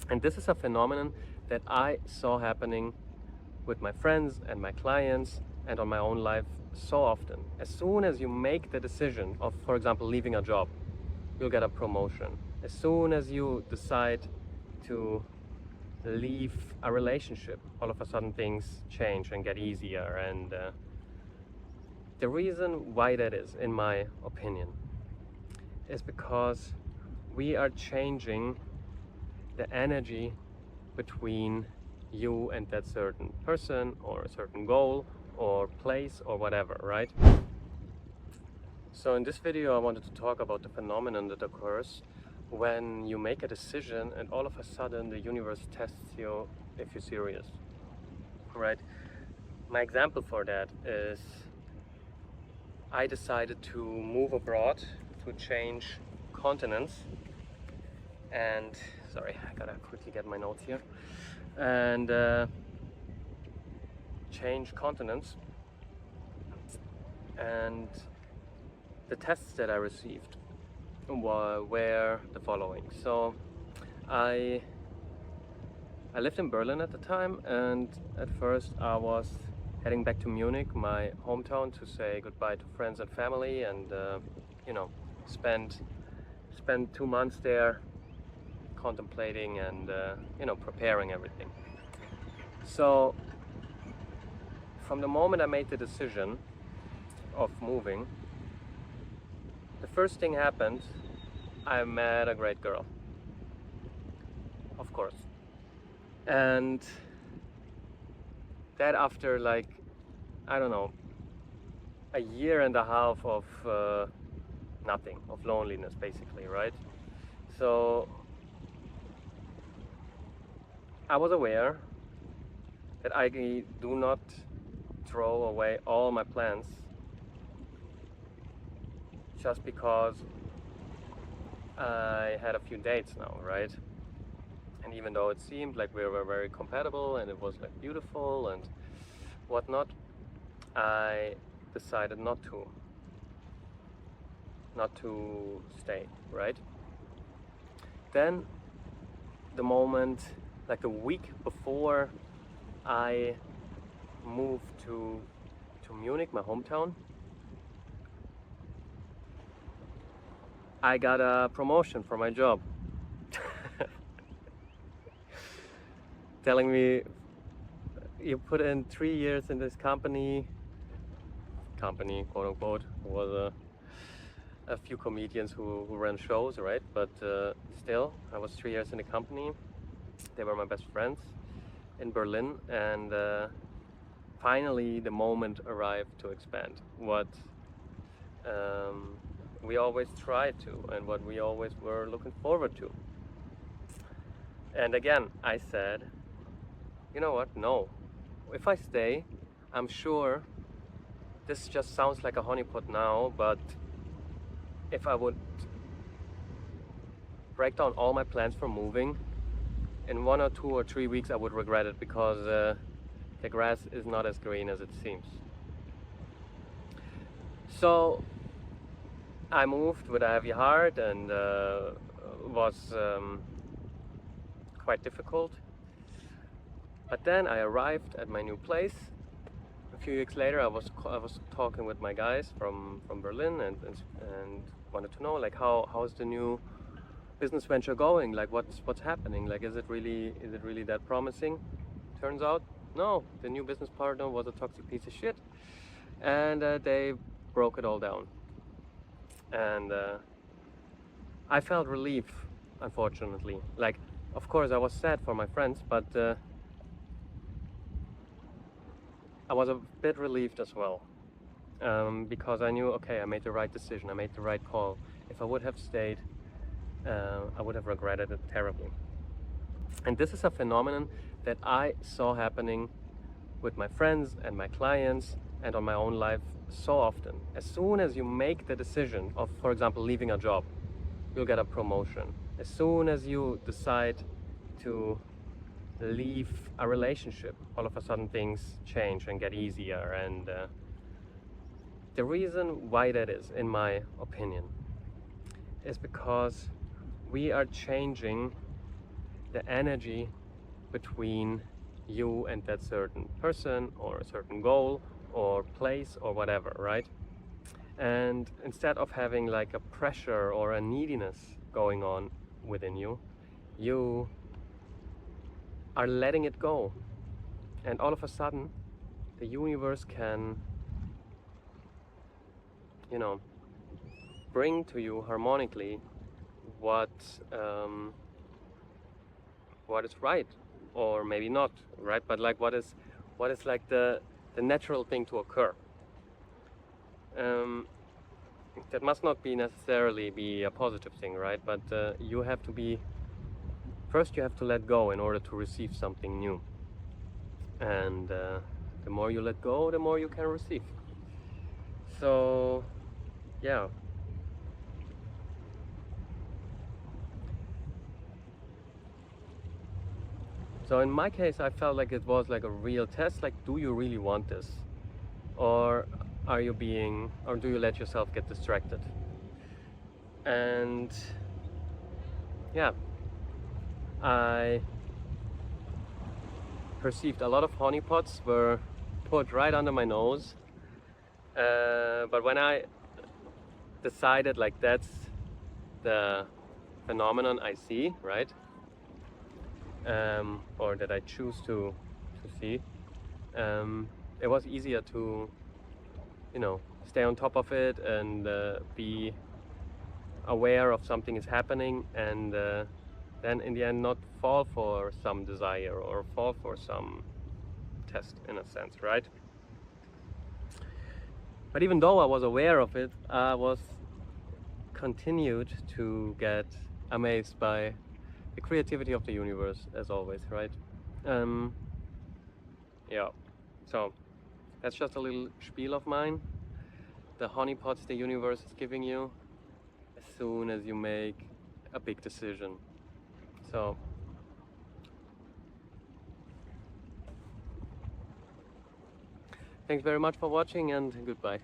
And this is a phenomenon that I saw happening with my friends and my clients and on my own life so often. As soon as you make the decision of, for example, leaving a job, you'll get a promotion. As soon as you decide to leave a relationship, all of a sudden things change and get easier. And the reason why that is, in my opinion, is because we are changing the energy between you and that certain person or a certain goal or place or whatever, right? So in this video I wanted to talk about the phenomenon that occurs when you make a decision and all of a sudden the universe tests you if you're serious, right? My example for that is I decided to move abroad, to change continents, and sorry, I gotta quickly get my notes here, and change continents. And the tests that I received were the following. So I lived in Berlin at the time, and at first I was heading back to Munich, my hometown, to say goodbye to friends and family, and you know, spend 2 months there contemplating and you know, preparing everything. So from the moment I made the decision of moving, the first thing happened. I met a great girl, of course, and that after, like, I don't know, a year and a half of nothing, of loneliness basically, right? So I was aware that I do not throw away all my plans just because I had a few dates now, right? And even though it seemed like we were very compatible and it was like beautiful and whatnot, I decided not to stay, right? Then the moment, like the week before I moved to Munich, my hometown, I got a promotion for my job. Telling me, you put in 3 years in this company, quote unquote. It was a few comedians who ran shows, right? But still, I was 3 years in the company. They were my best friends in Berlin, and finally the moment arrived to expand. What we always tried to, and what we always were looking forward to. And again, I said, you know what? No. If I stay, I'm sure this just sounds like a honeypot now, but if I would break down all my plans for moving, in 1 or 2 or 3 weeks I would regret it, because the grass is not as green as it seems. So I moved with a heavy heart, and was quite difficult. But then I arrived at my new place. A few weeks later, I was talking with my guys from Berlin, and wanted to know, like, how's the new business venture going? Like, what's happening? Like, is it really that promising? Turns out, no. The new business partner was a toxic piece of shit, and they broke it all down. And I felt relief, unfortunately. Like, of course, I was sad for my friends, but I was a bit relieved as well, because I knew, okay, I made the right decision, I made the right call. If I would have stayed, I would have regretted it terribly. And this is a phenomenon that I saw happening with my friends and my clients and on my own life so often. As soon as you make the decision of, for example, leaving a job, you'll get a promotion. As soon as you decide to leave a relationship, all of a sudden things change and get easier. And the reason why that is, in my opinion, is because we are changing the energy between you and that certain person or a certain goal or place or whatever, right? And instead of having like a pressure or a neediness going on within you, you are letting it go. And all of a sudden, the universe can, you know, bring to you harmonically what what is right, or maybe not right, but like what is like the natural thing to occur. Um, that must not be necessarily be a positive thing, right? But you have to be first. You have to let go in order to receive something new, and the more you let go, the more you can receive. So, yeah. So in my case, I felt like it was like a real test. Like, do you really want this, or or do you let yourself get distracted? And yeah, I perceived a lot of honeypots were put right under my nose. But when I decided like that's the phenomenon I see, right? Or that I choose to see, it was easier to, stay on top of it and be aware of something is happening, and then in the end not fall for some desire or fall for some test in a sense, right? But even though I was aware of it, I was continued to get amazed by the creativity of the universe, as always, right? Um, yeah, so that's just a little spiel of mine. The honeypots the universe is giving you as soon as you make a big decision. So, thanks very much for watching, and goodbye.